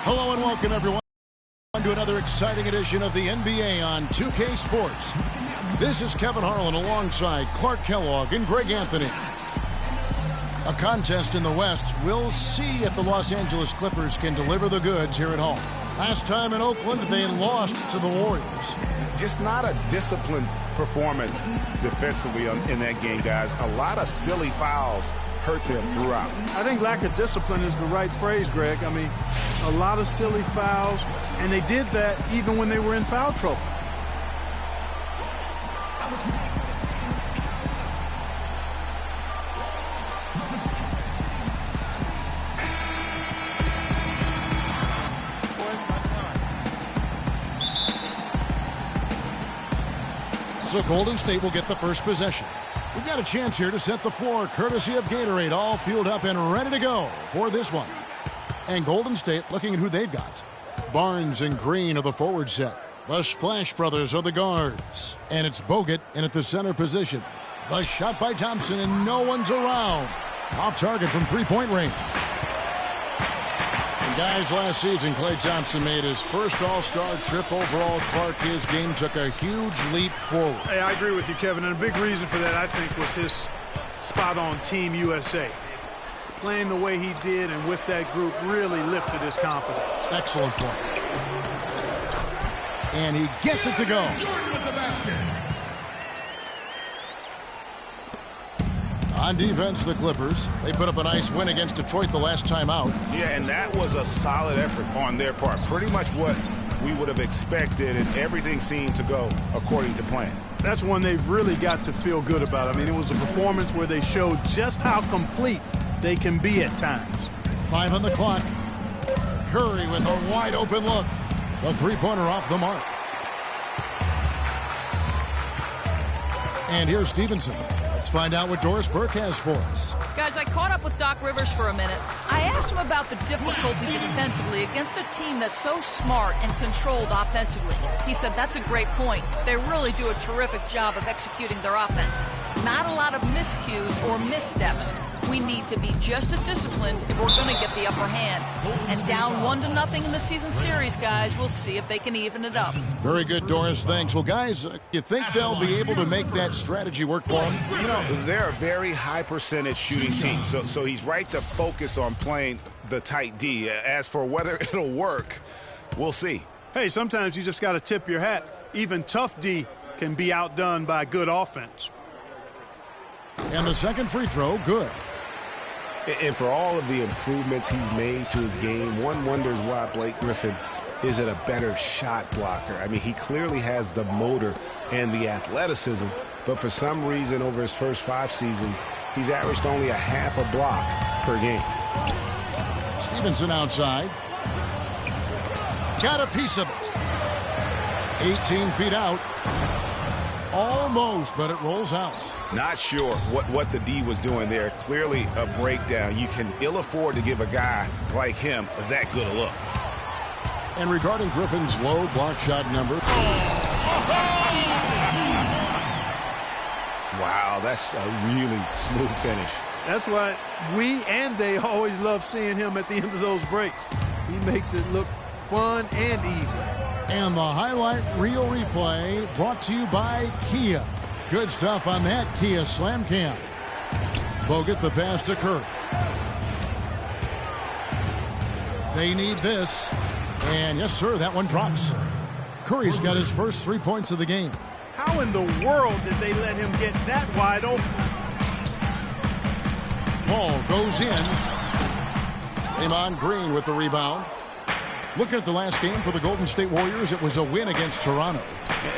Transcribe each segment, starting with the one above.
Hello and welcome everyone to another exciting edition of the NBA on 2K Sports. This is Kevin Harlan alongside Clark Kellogg and Greg Anthony. A contest in the West. We'll see if the Los Angeles Clippers can deliver the goods here at home. Last time in Oakland, they lost to the Warriors. Just not a disciplined performance defensively in that game, guys. A lot of silly fouls hurt them throughout. I think lack of discipline is the right phrase, Greg. I mean, a lot of silly fouls, and they did that even when they were in foul trouble. So Golden State will get the first possession. We've got a chance here to set the floor, courtesy of Gatorade, all fueled up and ready to go for this one. And Golden State looking at who they've got. Barnes and Green are the forward set. The Splash Brothers are the guards. And it's Bogut in at the center position. The shot by Thompson, and no one's around. Off target from three-point range. And guys, last season, Klay Thompson made his first All-Star trip overall. Clark, his game took a huge leap forward. Hey, I agree with you, Kevin, and a big reason for that, I think, was his spot on Team USA. Playing the way he did and with that group really lifted his confidence. Excellent point. And he gets it to go. On defense, the Clippers. They put up a nice win against Detroit the last time out. Yeah, and that was a solid effort on their part. Pretty much what we would have expected, and everything seemed to go according to plan. That's one they've really got to feel good about. I mean, it was a performance where they showed just how complete they can be at times. 5 on the clock. Curry with a wide open look. The three-pointer off the mark. And here's Stevenson. Let's find out what Doris Burke has for us. Guys, I caught up with Doc Rivers for a minute. I asked him about the difficulty defensively against a team that's so smart and controlled offensively. He said that's a great point. They really do a terrific job of executing their offense. Not a lot of miscues or missteps. We need to be just as disciplined if we're going to get the upper hand. And down 1-0 in the season series, guys, we'll see if they can even it up. Very good, Doris. Thanks. Well, guys, you think they'll be able to make that strategy work for them? You know, they're a very high percentage shooting team, so he's right to focus on playing the tight D. As for whether it'll work, we'll see. Hey, sometimes you just got to tip your hat. Even tough D can be outdone by good offense. And the second free throw, good. And for all of the improvements he's made to his game, one wonders why Blake Griffin isn't a better shot blocker. I mean, he clearly has the motor and the athleticism, but for some reason over his first 5 seasons, he's averaged only a half a block per game. Stevenson outside. Got a piece of it. 18 feet out. Almost, but it rolls out. Not sure what the D was doing there. Clearly a breakdown. You can ill afford to give a guy like him that good a look. And regarding Griffin's low block shot number. Wow, that's a really smooth finish. That's why we and they always love seeing him at the end of those breaks. He makes it look fun and easy. And the highlight reel replay brought to you by Kia. Good stuff on that Kia Slam Cam. Bogut the pass to Curry. They need this. And yes, sir, that one drops. Curry's got his first 3 points of the game. How in the world did they let him get that wide open? Ball goes in. Draymond Green with the rebound. Looking at the last game for the Golden State Warriors, it was a win against Toronto.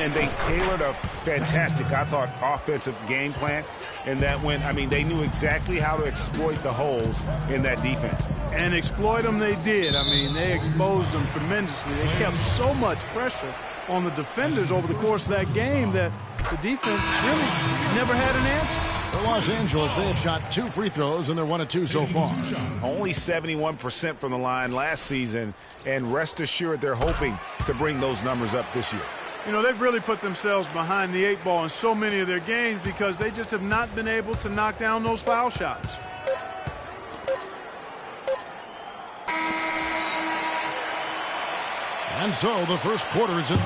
And they tailored a fantastic, I thought, offensive game plan. And that went, I mean, they knew exactly how to exploit the holes in that defense. And exploit them they did. I mean, they exposed them tremendously. They kept so much pressure on the defenders over the course of that game that the defense really never had an answer. For Los Angeles, they have shot 2 free throws, and they're 1 of 2 so far. Only 71% from the line last season, and rest assured they're hoping to bring those numbers up this year. You know, they've really put themselves behind the 8 ball in so many of their games because they just have not been able to knock down those foul shots. And so the first quarter is in.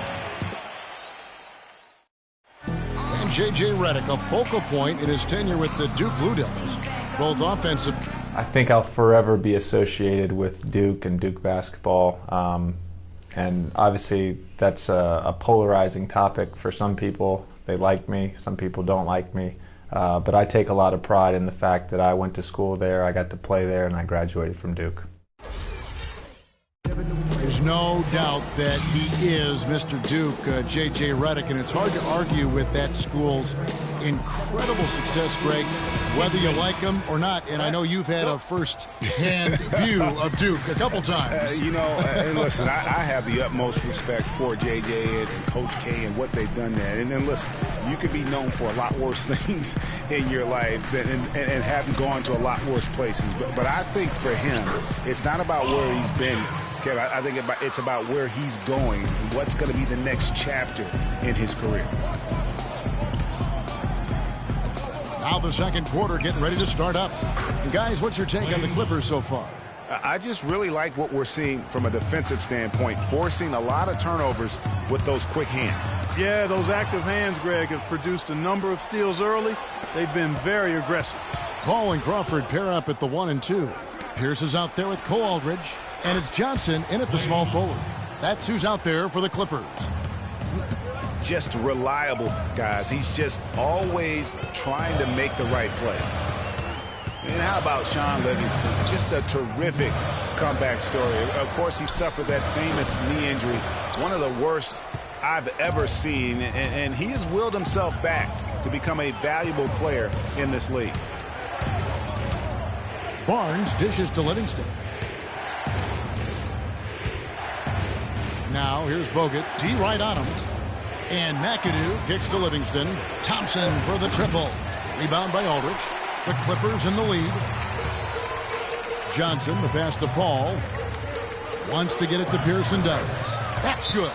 And J.J. Redick, a focal point in his tenure with the Duke Blue Devils, both offensive. I think I'll forever be associated with Duke and Duke basketball. And obviously that's a polarizing topic for some people. They like me, some people don't like me. But I take a lot of pride in the fact that I went to school there, I got to play there, and I graduated from Duke. There's no doubt that he is Mr. Duke, J.J. Redick, and it's hard to argue with that school's incredible success, Greg, whether you like him or not. And I know you've had a first-hand view of Duke a couple times. And listen, I have the utmost respect for J.J. and Coach K and what they've done there. And then listen, you could be known for a lot worse things in your life and haven't gone to a lot worse places. But I think for him, it's not about where he's been, Kevin. I think it's about where he's going and what's going to be the next chapter in his career. Now the second quarter getting ready to start up. And guys, what's your take on the Clippers so far? I just really like what we're seeing from a defensive standpoint, forcing a lot of turnovers with those quick hands. Yeah, those active hands, Greg, have produced a number of steals early. They've been very aggressive. Paul and Crawford pair up at the 1 and 2. Pierce is out there with Cole Aldridge, and it's Johnson in at the small forward. That's who's out there for the Clippers. Just reliable, guys. He's just always trying to make the right play. And how about Sean Livingston? Just a terrific comeback story. Of course, he suffered that famous knee injury, one of the worst I've ever seen, and he has willed himself back to become a valuable player in this league. Barnes dishes to Livingston. Now here's Bogut. D right on him. And McAdoo kicks to Livingston. Thompson for the triple. Rebound by Aldridge. The Clippers in the lead. Johnson, the pass to Paul. Wants to get it to Pierce and does. That's good.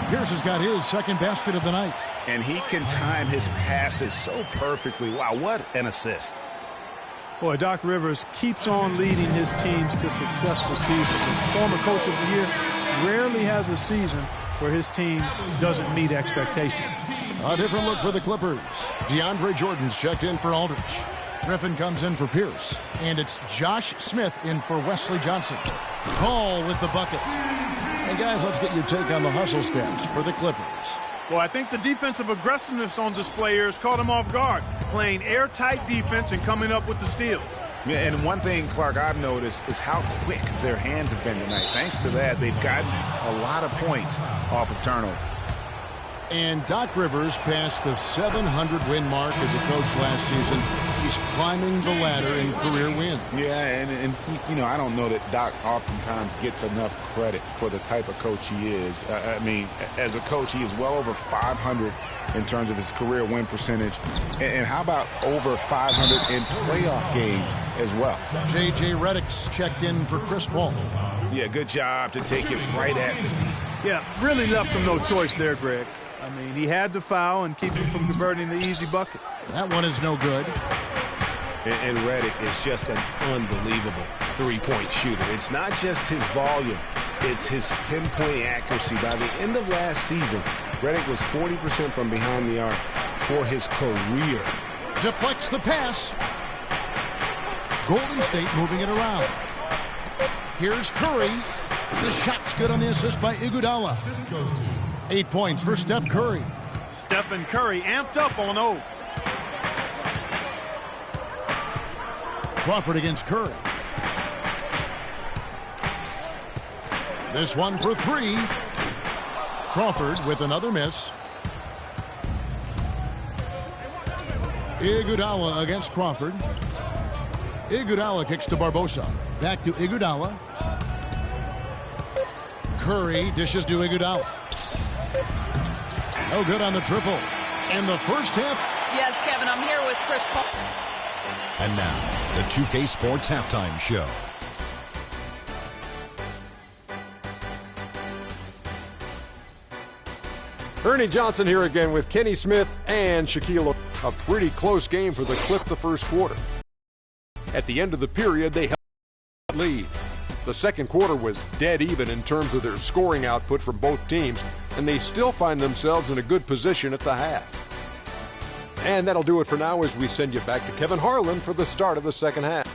Pierce has got his second basket of the night. And he can time his passes so perfectly. Wow, what an assist. Boy, Doc Rivers keeps on leading his teams to successful seasons. The former coach of the year rarely has a season where his team doesn't meet expectations. A different look for the Clippers. DeAndre Jordan's checked in for Aldridge. Griffin comes in for Pierce. And it's Josh Smith in for Wesley Johnson. Paul with the bucket. And guys, let's get your take on the hustle stats for the Clippers. Well, I think the defensive aggressiveness on display here has caught him off guard, playing airtight defense and coming up with the steals. Yeah, and one thing, Clark, I've noticed is how quick their hands have been tonight. Thanks to that, they've gotten a lot of points off of turnover. And Doc Rivers passed the 700-win mark as a coach last season. He's climbing the ladder in career wins. Yeah, and you know, I don't know that Doc oftentimes gets enough credit for the type of coach he is. I mean, as a coach, he is well over 500 in terms of his career win percentage. And how about over 500 in playoff games as well? J.J. Redick's checked in for Chris Paul. Yeah, good job to take it right at him. Yeah, really left him no choice there, Greg. I mean, he had to foul and keep him from converting the easy bucket. That one is no good. And Redick is just an unbelievable three-point shooter. It's not just his volume, it's his pinpoint accuracy. By the end of last season, Redick was 40% from behind the arc for his career. Deflects the pass. Golden State moving it around. Here's Curry. The shot's good on the assist by Iguodala. 8 points for Steph Curry. Stephen Curry amped up on O. Crawford against Curry. This one for three. Crawford with another miss. Iguodala against Crawford. Iguodala kicks to Barbosa. Back to Iguodala. Curry dishes to Iguodala. No good on the triple. And the first half. Yes, Kevin, I'm here with Chris Paul. And now, the 2K Sports Halftime Show. Ernie Johnson here again with Kenny Smith and Shaquille O'Neal. A pretty close game for the Clip the first quarter. At the end of the period, they held the lead. The second quarter was dead even in terms of their scoring output from both teams, and they still find themselves in a good position at the half. And that'll do it for now as we send you back to Kevin Harlan for the start of the second half.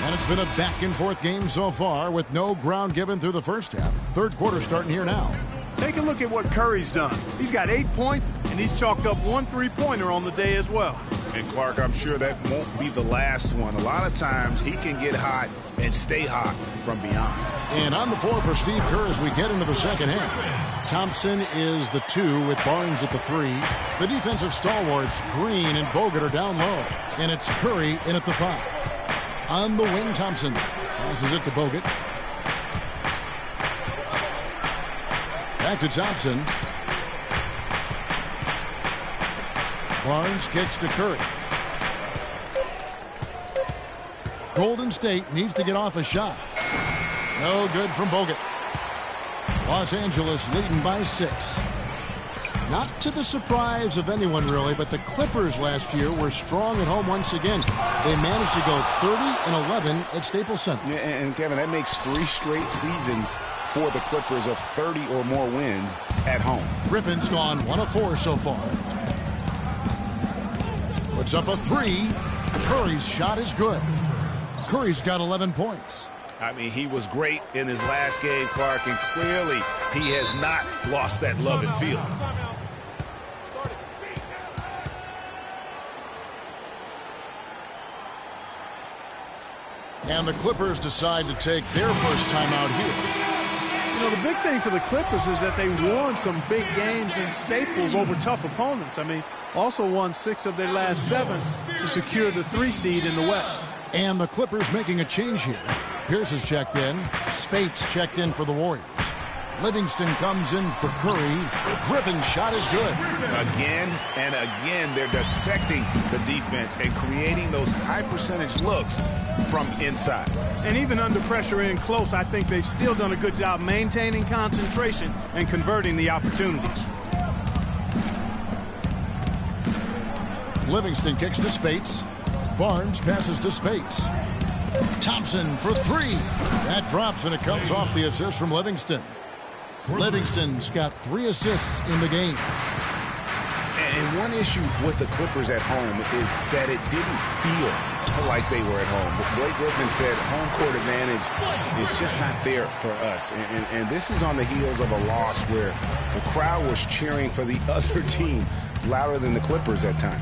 And it's been a back-and-forth game so far with no ground given through the first half. Third quarter starting here now. Take a look at what Curry's done. He's got 8 points, and he's chalked up 1 3-pointer on the day as well. And Clark, I'm sure that won't be the last one. A lot of times he can get hot and stay hot from beyond. And on the floor for Steve Kerr as we get into the second half. Thompson is the 2 with Barnes at the 3. The defensive stalwarts, Green and Bogut, are down low. And it's Curry in at the 5. On the wing, Thompson passes it to Bogut. Back to Thompson. Barnes kicks to Curry. Golden State needs to get off a shot. No good from Bogut. Los Angeles leading by 6. Not to the surprise of anyone, really, but the Clippers last year were strong at home once again. They managed to go 30-11 at Staples Center. Yeah, and Kevin, that makes 3 straight seasons for the Clippers of 30 or more wins at home. Griffin's gone 1 of 4 so far. Puts up a 3. Curry's shot is good. Curry's got 11 points. I mean, he was great in his last game, Clark, and clearly he has not lost that love and feel. And the Clippers decide to take their first time out here. You know, the big thing for the Clippers is that they won some big games in Staples over tough opponents. I mean, also won 6 of their last 7 to secure the 3 seed in the West. And the Clippers making a change here. Pierce has checked in. Spates checked in for the Warriors. Livingston comes in for Curry. Griffin's shot is good. Again and again, they're dissecting the defense and creating those high-percentage looks from inside. And even under pressure in close, I think they've still done a good job maintaining concentration and converting the opportunities. Livingston kicks to Spates. Barnes passes to Spates. Thompson for 3. That drops, and it comes off the assist from Livingston. Livingston's got 3 assists in the game. And one issue with the Clippers at home is that it didn't feel like they were at home. But Blake Griffin said home court advantage is just not there for us. And this is on the heels of a loss where the crowd was cheering for the other team louder than the Clippers at times.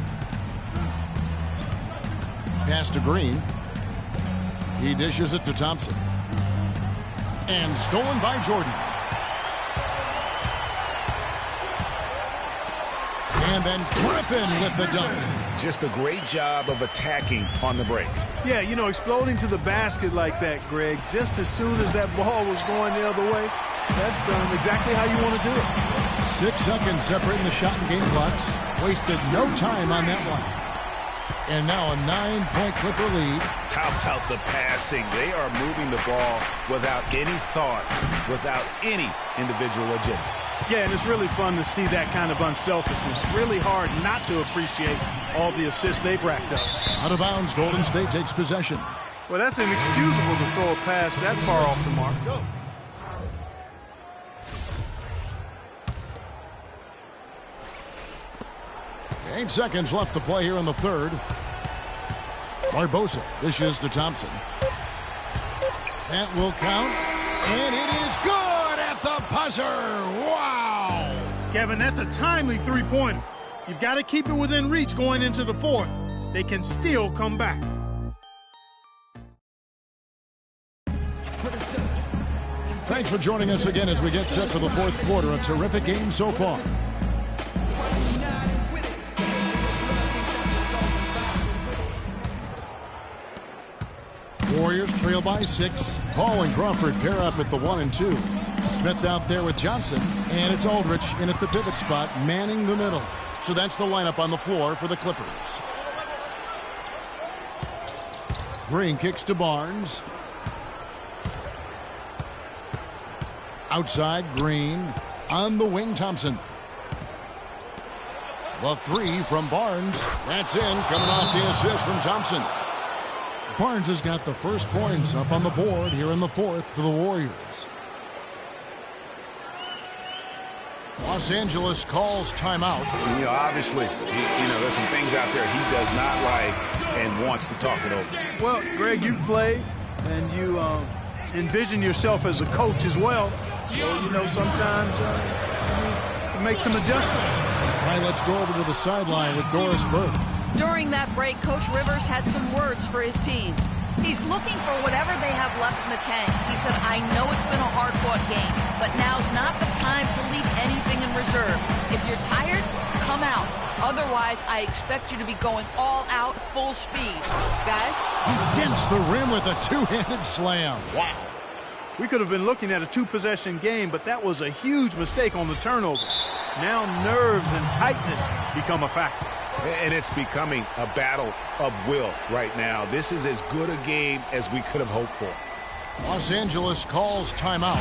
Pass to Green. He dishes it to Thompson. And stolen by Jordan. And then Griffin with the dunk. Just a great job of attacking on the break. Yeah, you know, exploding to the basket like that, Greg, just as soon as that ball was going the other way, that's exactly how you want to do it. 6 seconds separating the shot and game clocks. Wasted no time on that one. And now a 9-point Clipper lead. How about the passing? They are moving the ball without any thought, without any individual agenda. Yeah, and it's really fun to see that kind of unselfishness. Really hard not to appreciate all the assists they've racked up. Out of bounds, Golden State takes possession. Well, that's inexcusable to throw a pass that far off the mark. 8 seconds left to play here in the third. Barbosa dishes to Thompson. That will count. And it is good at the buzzer. Wow. Kevin, that's a timely three-pointer. You've got to keep it within reach going into the fourth. They can still come back. Thanks for joining us again as we get set for the fourth quarter. A terrific game so far. Warriors trail by 6. Paul and Crawford pair up at the 1 and 2. Smith out there with Johnson. And it's Aldridge in at the pivot spot, manning the middle. So that's the lineup on the floor for the Clippers. Green kicks to Barnes. Outside, Green. On the wing, Thompson. The three from Barnes. That's in, coming off the assist from Thompson. Barnes has got the first points up on the board here in the fourth for the Warriors. Los Angeles calls timeout. You know, obviously, there's some things out there he does not like and wants to talk it over. Well, Greg, you've played and you envision yourself as a coach as well. So, sometimes you need to make some adjustments. All right, let's go over to the sideline with Doris Burke. During that break, Coach Rivers had some words for his team. He's looking for whatever they have left in the tank. He said, I know it's been a hard-fought game, but now's not the time to leave anything in reserve. If you're tired, come out. Otherwise, I expect you to be going all out, full speed. Guys? He dents the rim with a two-handed slam. Wow. We could have been looking at a two-possession game, but that was a huge mistake on the turnover. Now nerves and tightness become a factor. And it's becoming a battle of will right now. This is as good a game as we could have hoped for. Los Angeles calls timeout.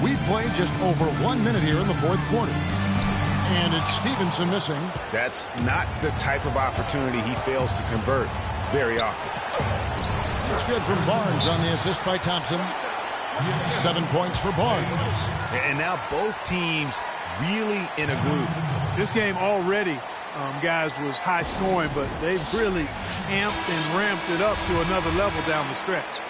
We played just over 1 minute here in the fourth quarter. And it's Stevenson missing. That's not the type of opportunity he fails to convert very often. It's good from Barnes on the assist by Thompson. 7 points for Barnes. And now both teams really in a groove. This game already, guys, was high scoring, but they've really amped and ramped it up to another level down the stretch.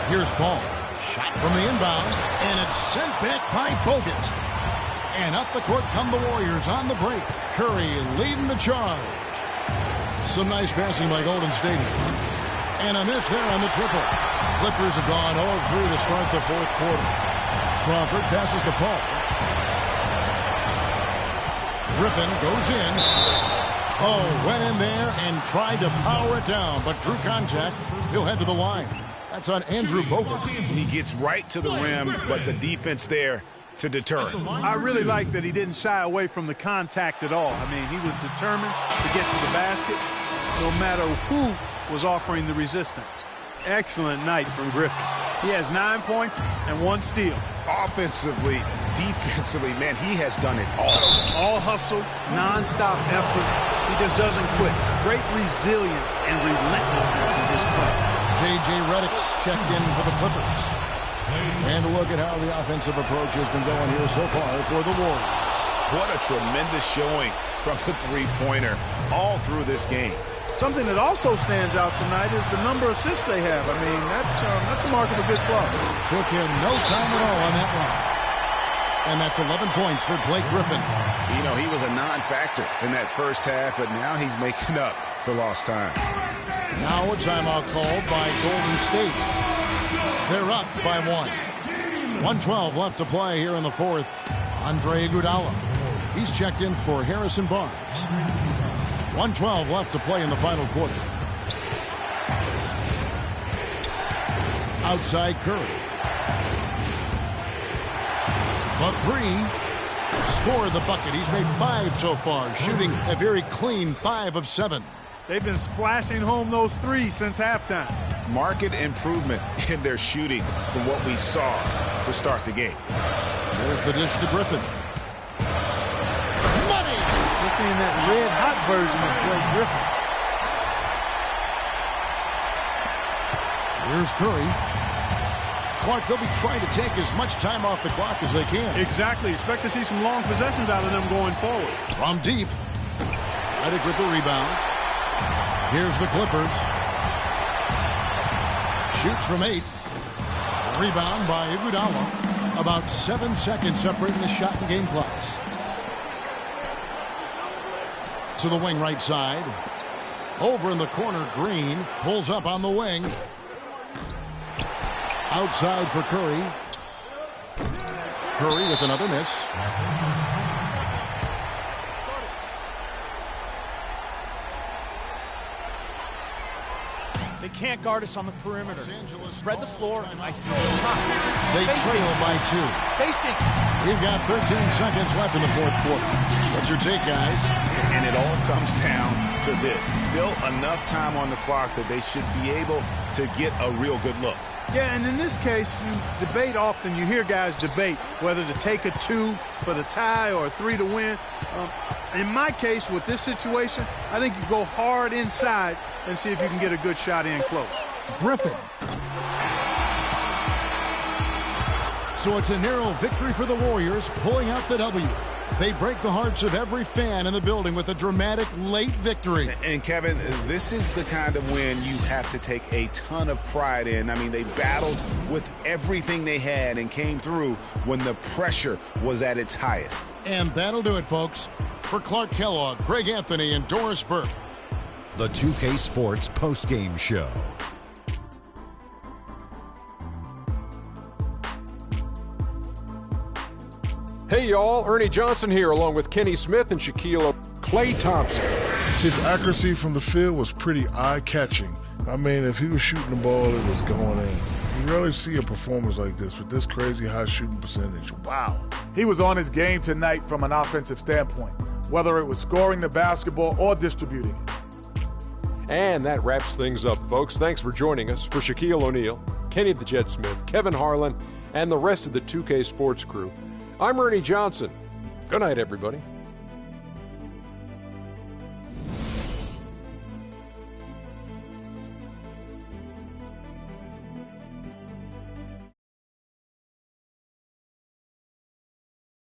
Here's Paul. Shot from the inbound, and it's sent back by Bogut. And up the court come the Warriors on the break. Curry leading the charge. Some nice passing by Golden State. And a miss there on the triple. Clippers have gone 0-3 to start the fourth quarter. Crawford passes to Paul. Griffin goes in. Oh, went in there and tried to power it down, but drew contact. He'll head to the line. That's on Andrew Bogut. He gets right to the rim, but the defense there to deter him. I really like that he didn't shy away from the contact at all. I mean, he was determined to get to the basket no matter who was offering the resistance. Excellent night from Griffin. He has 9 points and 1 steal. Offensively, defensively, man, he has done it all. All hustle, non-stop effort. He just doesn't quit. Great resilience and relentlessness in his play. J.J. Redick's checked in for the Clippers. And a look at how the offensive approach has been going here so far for the Warriors. What a tremendous showing from the three-pointer all through this game. Something that also stands out tonight is the number of assists they have. I mean, that's a mark of a good club. Took him no time at all on that one. And that's 11 points for Blake Griffin. He was a non-factor in that first half, but now he's making up for lost time. Now a timeout called by Golden State. They're up by 1. 1:12 left to play here in the fourth. Andre Iguodala. He's checked in for Harrison Barnes. 1:12 left to play in the final quarter. Outside Curry. The three. Scored the bucket. He's made 5 so far, shooting a very clean 5 of 7. They've been splashing home those threes since halftime. Marked improvement in their shooting from what we saw to start the game. There's the dish to Griffin. Money! We're seeing that red-hot version of Blake Griffin. Here's Curry. Clark, they'll be trying to take as much time off the clock as they can. Exactly. Expect to see some long possessions out of them going forward. From deep. Redick with the rebound. Here's the Clippers. Shoots from 8. Rebound by Iguodala. About 7 seconds separating the shot and game clocks. To the wing right side. Over in the corner, Green pulls up on the wing. Outside for Curry. Curry with another miss. They can't guard us on the perimeter. Spread the floor and ice it. They trail by 2. Spacing. We've got 13 seconds left in the fourth quarter. What's your take, guys? And it all comes down to this. Still enough time on the clock that they should be able to get a real good look. Yeah, and in this case, you debate often. You hear guys debate whether to take a 2 for the tie or a 3 to win. In my case, with this situation, I think you go hard inside and see if you can get a good shot in close. Griffin. So it's a narrow victory for the Warriors, pulling out the W. They break the hearts of every fan in the building with a dramatic late victory. And Kevin, this is the kind of win you have to take a ton of pride in. I mean, they battled with everything they had and came through when the pressure was at its highest. And that'll do it, folks. For Clark Kellogg, Greg Anthony, and Doris Burke, The 2K Sports Postgame Show. Hey, y'all. Ernie Johnson here, along with Kenny Smith and Shaquille Klay Thompson. His accuracy from the field was pretty eye-catching. I mean, if he was shooting the ball, it was going in. You rarely see a performance like this with this crazy high shooting percentage. Wow. He was on his game tonight from an offensive standpoint, whether it was scoring the basketball or distributing it. And that wraps things up, folks. Thanks for joining us. For Shaquille O'Neal, Kenny the Jet Smith, Kevin Harlan, and the rest of the 2K Sports crew, I'm Ernie Johnson. Good night, everybody.